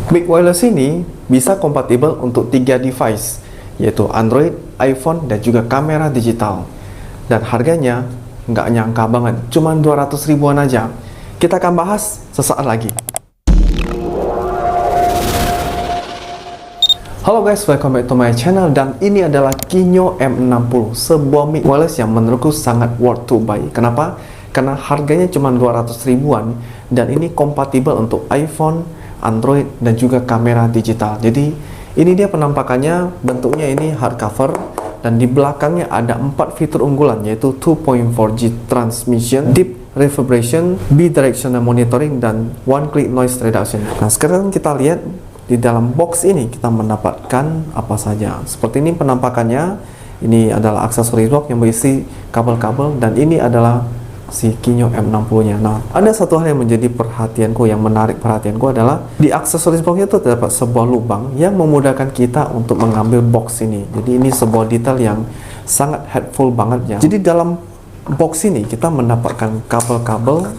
Mic Wireless ini bisa kompatibel untuk 3 device, yaitu Android, iPhone, dan juga kamera digital. Dan harganya nggak nyangka banget, cuma 200 ribuan aja. Kita akan bahas sesaat lagi. Halo guys, welcome back to my channel, dan ini adalah Kinyo M60, sebuah mic wireless yang menurutku sangat worth to buy. Kenapa? Karena harganya cuma 200 ribuan dan ini kompatibel untuk iPhone, Android, dan juga kamera digital. Jadi ini dia penampakannya, bentuknya ini hardcover, dan di belakangnya ada 4 fitur unggulan, yaitu 2.4G transmission, deep reverberation, bidirectional monitoring, dan one click noise reduction. Nah, sekarang kita lihat di dalam box ini kita mendapatkan apa saja. Seperti ini penampakannya. Ini adalah aksesoris box yang berisi kabel-kabel, dan ini adalah si Kinyo M60 nya. Nah, ada satu hal yang menjadi perhatianku, yang menarik perhatianku adalah di aksesoris box itu terdapat sebuah lubang yang memudahkan kita untuk mengambil box ini. Jadi ini sebuah detail yang sangat helpful banget ya. Jadi dalam box ini kita mendapatkan kabel-kabel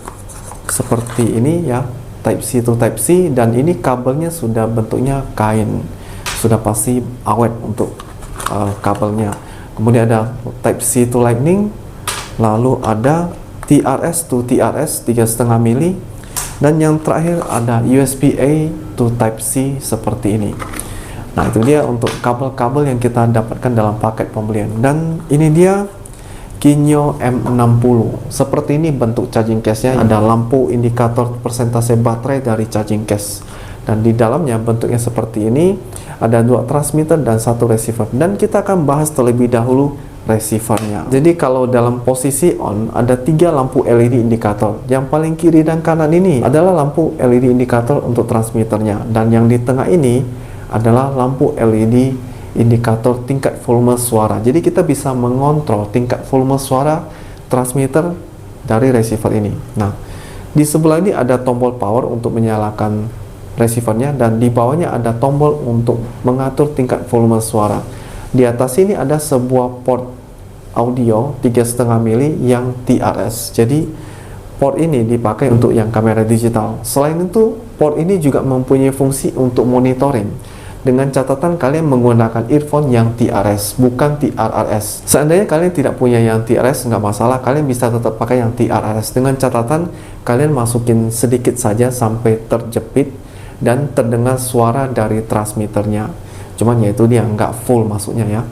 seperti ini ya, Type C to Type C, dan ini kabelnya sudah bentuknya kain, sudah pasti awet untuk kabelnya. Kemudian ada Type C to Lightning, lalu ada TRS to TRS 3,5 mili, dan yang terakhir ada USB-A to Type C seperti ini. Nah, itu dia untuk kabel-kabel yang kita dapatkan dalam paket pembelian. Dan ini dia Kinyo M60. Seperti ini bentuk charging case-nya. Ada lampu indikator persentase baterai dari charging case. Dan di dalamnya bentuknya seperti ini. Ada 2 transmitter dan 1 receiver. Dan kita akan bahas terlebih dahulu receivernya. Jadi kalau dalam posisi on ada 3 lampu LED indikator. Yang paling kiri dan kanan ini adalah lampu LED indikator untuk transmitternya. Dan yang di tengah ini adalah lampu LED indikator tingkat volume suara. Jadi kita bisa mengontrol tingkat volume suara transmitter dari receiver ini. Nah, di sebelah ini ada tombol power untuk menyalakan receivernya, dan di bawahnya ada tombol untuk mengatur tingkat volume suara. Di atas ini ada sebuah port audio 3,5 mili yang TRS. Jadi port ini dipakai untuk yang kamera digital. Selain itu, port ini juga mempunyai fungsi untuk monitoring. Dengan catatan kalian menggunakan earphone yang TRS, bukan TRRS. Seandainya kalian tidak punya yang TRS, nggak masalah, kalian bisa tetap pakai yang TRRS. Dengan catatan kalian masukin sedikit saja sampai terjepit dan terdengar suara dari transmitternya. Cuman ya itu dia, nggak full masuknya ya.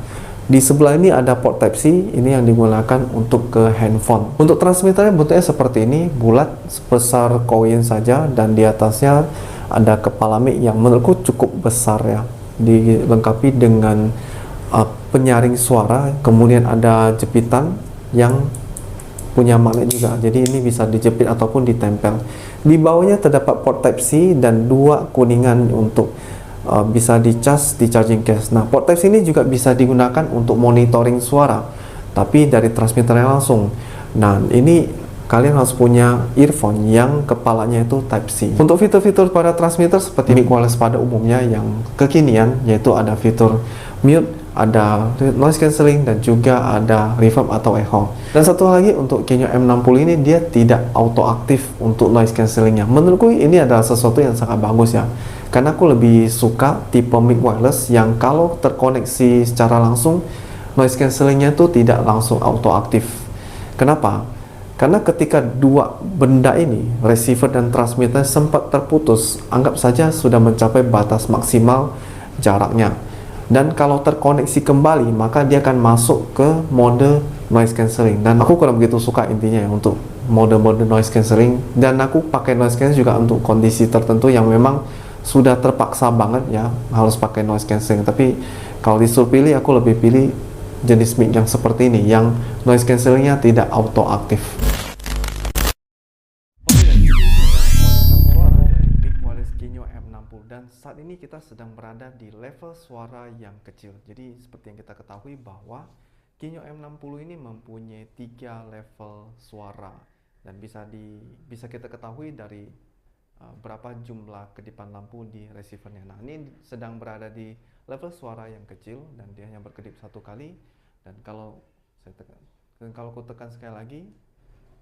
Di sebelah ini ada port Type C, ini yang digunakan untuk ke handphone. Untuk transmitternya bentuknya seperti ini, bulat sebesar koin saja, dan di atasnya ada kepala mic yang menurutku cukup besar ya, dilengkapi dengan penyaring suara. Kemudian ada jepitan yang punya magnet juga, jadi ini bisa dijepit ataupun ditempel. Di bawahnya terdapat port Type C dan 2 kuningan untuk bisa dicas di charging case. Nah, port Type C ini juga bisa digunakan untuk monitoring suara, tapi dari transmitternya langsung. Nah, ini kalian harus punya earphone yang kepalanya itu Type C. Untuk fitur-fitur pada transmitter seperti mic wireless pada umumnya yang kekinian, yaitu ada fitur mute, ada noise cancelling, dan juga ada reverb atau echo. Dan satu lagi, untuk Kinyo M60 ini dia tidak auto aktif untuk noise cancellingnya. Menurutku ini adalah sesuatu yang sangat bagus ya, karena aku lebih suka tipe mic wireless yang kalau terkoneksi secara langsung noise cancellingnya itu tidak langsung auto aktif. Kenapa? Karena ketika 2 benda ini, receiver dan transmitter, sempat terputus, anggap saja sudah mencapai batas maksimal jaraknya. Dan kalau terkoneksi kembali, maka dia akan masuk ke mode noise cancelling. Dan aku kurang begitu suka intinya ya untuk mode-mode noise cancelling. Dan aku pakai noise cancelling juga untuk kondisi tertentu yang memang sudah terpaksa banget ya harus pakai noise cancelling. Tapi kalau disuruh pilih, aku lebih pilih jenis mic yang seperti ini, yang noise cancellingnya tidak auto aktif. Kinyo M60, dan saat ini kita sedang berada di level suara yang kecil. Jadi seperti yang kita ketahui bahwa Kinyo M60 ini mempunyai 3 level suara, dan bisa kita ketahui dari berapa jumlah kedipan lampu di receivernya. Nah, ini sedang berada di level suara yang kecil, dan dia hanya berkedip 1 kali. Dan kalau aku tekan sekali lagi,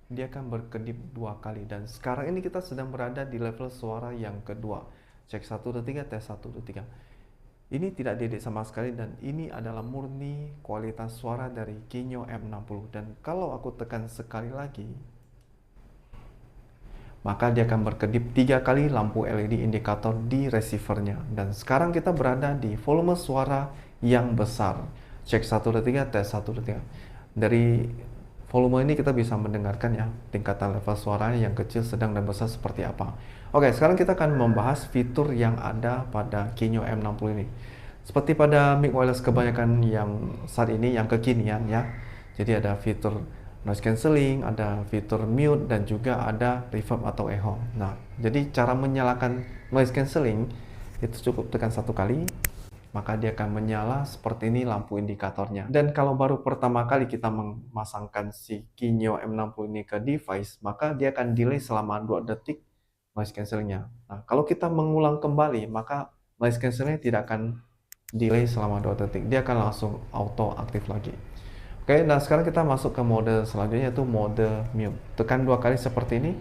dia akan berkedip 2 kali. Dan sekarang ini kita sedang berada di level suara yang kedua. Cek 1, 2, 3, tes 1, 2, 3. Ini tidak diedit sama sekali dan ini adalah murni kualitas suara dari Kinyo M60. Dan kalau aku tekan sekali lagi, maka dia akan berkedip 3 kali lampu LED indikator di receivernya. Dan sekarang kita berada di volume suara yang besar. Cek 1, 2, 3, tes 1, 2, 3. Dari volume ini kita bisa mendengarkan ya tingkatan level suaranya yang kecil, sedang, dan besar seperti apa. Oke, sekarang kita akan membahas fitur yang ada pada Kinyo M60 ini. Seperti pada mic wireless kebanyakan yang saat ini, yang kekinian ya. Jadi ada fitur noise cancelling, ada fitur mute, dan juga ada reverb atau echo. Nah, jadi cara menyalakan noise cancelling itu cukup tekan 1 kali, maka dia akan menyala seperti ini lampu indikatornya. Dan kalau baru pertama kali kita memasangkan si Kinyo M60 ini ke device, maka dia akan delay selama 2 detik noise cancellingnya. Nah, kalau kita mengulang kembali, maka noise cancellingnya tidak akan delay selama 2 detik. Dia akan langsung auto aktif lagi. Oke, nah sekarang kita masuk ke mode selanjutnya, yaitu mode mute. Tekan 2 kali seperti ini.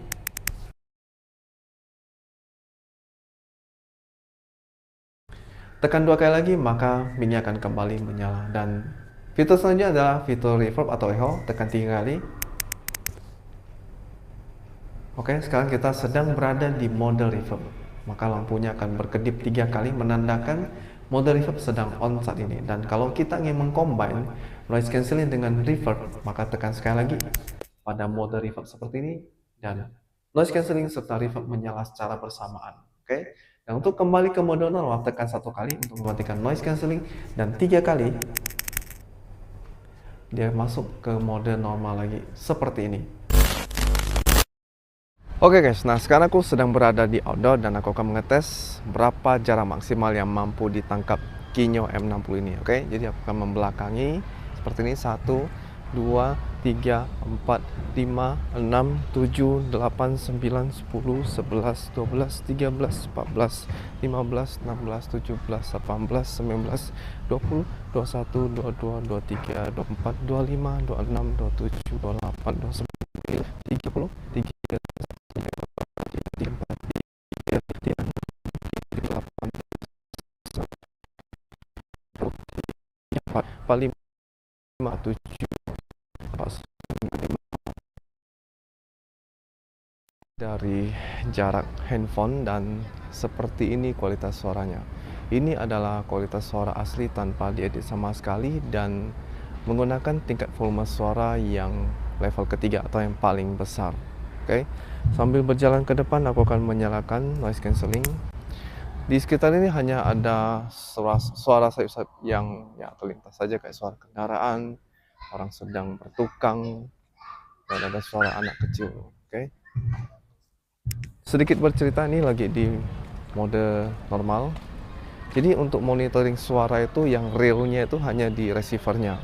Tekan 2 kali lagi, maka mic-nya akan kembali menyala. Dan fitur selanjutnya adalah fitur reverb atau echo. Tekan 3 kali. Oke, sekarang kita sedang berada di mode reverb. Maka lampunya akan berkedip 3 kali menandakan mode reverb sedang on saat ini. Dan kalau kita ingin mengcombine noise cancelling dengan reverb, maka tekan sekali lagi pada mode reverb seperti ini, dan noise cancelling serta reverb menyala secara bersamaan. Oke. Dan untuk kembali ke mode normal, tekan 1 kali untuk mematikan noise cancelling, dan 3 kali dia masuk ke mode normal lagi seperti ini. Oke guys, nah sekarang aku sedang berada di outdoor dan aku akan mengetes berapa jarak maksimal yang mampu ditangkap Kinyo M60 ini. Oke, jadi aku akan membelakangi seperti ini. 1, 2, 3, 4, 5, 6, 7, 8, 9, 10, 11, 12, 13, 14, 15, 16, 17, 18, 19, 20, 21, 22, 23, 24, 25, 26, 27, 28, 29, 30, 31, dari jarak handphone, dan seperti ini kualitas suaranya. Ini adalah kualitas suara asli tanpa diedit sama sekali dan menggunakan tingkat volume suara yang level ketiga atau yang paling besar. Oke, sambil berjalan ke depan aku akan menyalakan noise cancelling. Di sekitar ini hanya ada suara sayup-sayup yang ya terlintas saja, kayak suara kendaraan, orang sedang bertukang, dan ada suara anak kecil. Oke. Sedikit bercerita, ini lagi di mode normal. Jadi untuk monitoring suara itu yang realnya itu hanya di receivernya.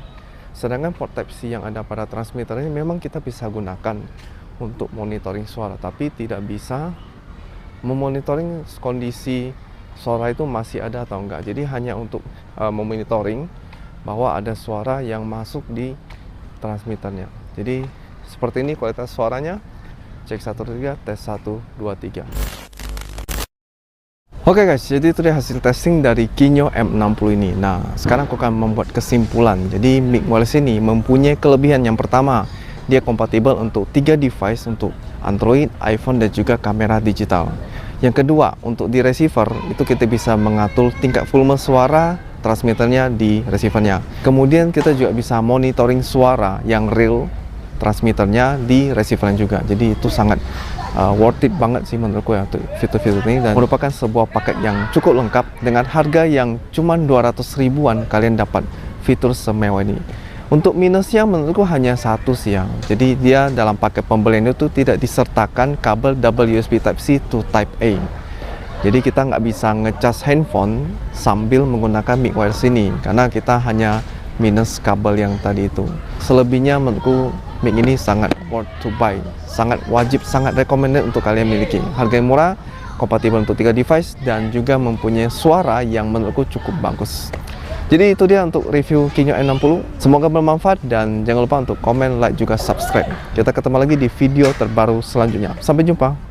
Sedangkan port Type-C yang ada pada transmitter ini memang kita bisa gunakan untuk monitoring suara, tapi tidak bisa memonitoring kondisi suara itu masih ada atau enggak. Jadi hanya untuk memonitoring bahwa ada suara yang masuk di transmitternya. Jadi seperti ini kualitas suaranya. Cek 1, 2, 3, tes 1, 2, 3. Oke guys, jadi itu dia hasil testing dari Kinyo M60 ini. Nah, sekarang aku akan membuat kesimpulan. Jadi mic wireless ini mempunyai kelebihan. Yang pertama, dia kompatibel untuk 3 device, untuk Android, iPhone, dan juga kamera digital. Yang kedua, untuk di receiver itu kita bisa mengatur tingkat volume suara transmitternya di receivernya. Kemudian kita juga bisa monitoring suara yang real transmitternya di receivernya juga. Jadi itu sangat worth it banget sih menurutku ya untuk fitur-fitur ini, dan merupakan sebuah paket yang cukup lengkap dengan harga yang cuma 200 ribuan kalian dapat fitur semewah ini. Untuk minusnya menurutku hanya satu sih ya. Jadi dia dalam paket pembelian itu tidak disertakan kabel double USB Type-C to Type-A. Jadi kita nggak bisa ngecas handphone sambil menggunakan mic wireless ini, karena kita hanya minus kabel yang tadi itu. Selebihnya menurutku mic ini sangat worth to buy, sangat wajib, sangat recommended untuk kalian miliki. Harganya murah, kompatibel untuk 3 device, dan juga mempunyai suara yang menurutku cukup bagus. Jadi itu dia untuk review Kinyo M60. Semoga bermanfaat, dan jangan lupa untuk komen, like, juga subscribe. Kita ketemu lagi di video terbaru selanjutnya. Sampai jumpa.